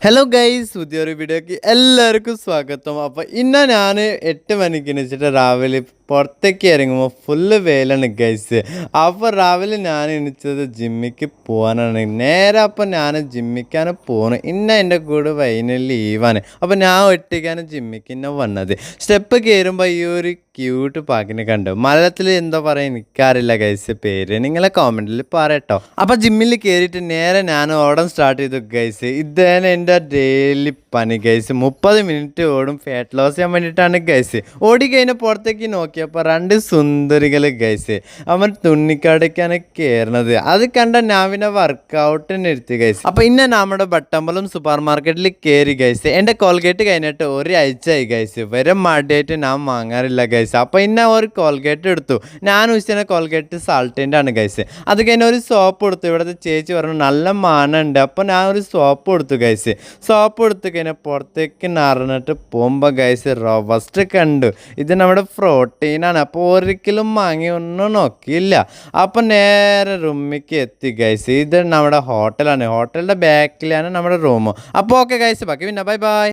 Hello guys, പുതിയൊരു വീഡിയോക്ക് എല്ലാവർക്കും സ്വാഗതം. അപ്പോൾ ഇന്ന് ഞാൻ 8 മണിക്ക് എണീച്ചിട്ട് രാവിലെ പുറത്തേക്ക് ഇറങ്ങുമ്പോൾ ഫുള്ള് വെയിലാണ് ഗൈസ്. അപ്പോൾ രാവിലെ ഞാൻ എണീച്ചത് ജിമ്മിക്ക് പോകാനാണ്. നേരെ അപ്പോൾ ഞാൻ ജിമ്മിക്കാണ് പോകുന്നത്. ഇന്ന് എൻ്റെ കൂടെ വൈകുന്നേരം ലീവാണ്. അപ്പോൾ ഞാൻ ഒറ്റയ്ക്കാണ് ജിമ്മിക്ക് ഇന്നെ വന്നത്. സ്റ്റെപ്പ് കയറുമ്പോൾ ഈ ഒരു ക്യൂട്ട് പാക്കിനെ കണ്ടു. മലയാളത്തിൽ എന്താ പറയുക എനിക്കറിയില്ല ഗൈസ്, പേര് നിങ്ങളെ കോമെൻറ്റിൽ പറയട്ടോ. അപ്പോൾ ജിമ്മിൽ കയറിയിട്ട് നേരെ ഞാൻ ഓടാൻ സ്റ്റാർട്ട് ചെയ്തു ഗൈസ്. ഇതാണ് എൻ്റെ ഡെയിലി പണി ഗൈസ്. 30 മിനിറ്റ് ഓടും ഫാറ്റ് ലോസ് ചെയ്യാൻ വേണ്ടിയിട്ടാണ് ഗൈസ്. ഓടിക്കഴിഞ്ഞാൽ പുറത്തേക്ക് നോക്കിയപ്പോൾ 2 സുന്ദരികൾ ഗൈസ് അവൻ തുണിക്കടയ്ക്കാണ് കയറുന്നത്. അത് കണ്ട ഞാൻ പിന്നെ വർക്കൗട്ടിന് ഇരുത്തി ഗൈസ്. അപ്പോൾ ഇന്ന് നമ്മുടെ ബട്ടമ്പലം സൂപ്പർ മാർക്കറ്റിൽ കയറി ഗൈസ്. എൻ്റെ കോൾഗേറ്റ് കഴിഞ്ഞിട്ട് ഒരാഴ്ചയായി ഗൈസ്. വരെ മടിയായിട്ട് ഞാൻ വാങ്ങാറില്ല ഗൈസ്. അപ്പോൾ ഇന്ന ഒരു കോൾഗേറ്റ് എടുത്തു. ഞാൻ ഉച്ചനെ കോൾഗേറ്റ് സാൾട്ടിൻ്റെ ആണ് ഗൈസ്. അത് കഴിഞ്ഞ ഒരു സോപ്പ് എടുത്തു. ഇവിടുത്തെ ചേച്ചി പറഞ്ഞു നല്ല മണമുണ്ട്. അപ്പോൾ ഞാൻ ഒരു സോപ്പ് കൊടുത്തു ഗൈസ്. സോപ്പ് എടുത്തു കഴിഞ്ഞാൽ പുറത്തേക്ക് നിറഞ്ഞിട്ട് പോകുമ്പോൾ ഗൈസ് റോബസ്റ്റ് കണ്ടു. ഇത് നമ്മുടെ പ്രോട്ടീനാണ്. അപ്പോൾ ഒരിക്കലും വാങ്ങി ഒന്നും നോക്കിയില്ല. അപ്പോൾ നേരെ റൂമിലേക്ക് എത്തി ഗൈസ്. ഇത് നമ്മുടെ ഹോട്ടലാണ്. ഹോട്ടലിൻ്റെ ബാക്കിലാണ് നമ്മുടെ റൂം. അപ്പോൾ ഓക്കെ ഗൈസ്, ബാക്കി പിന്നെ ബൈ ബൈ.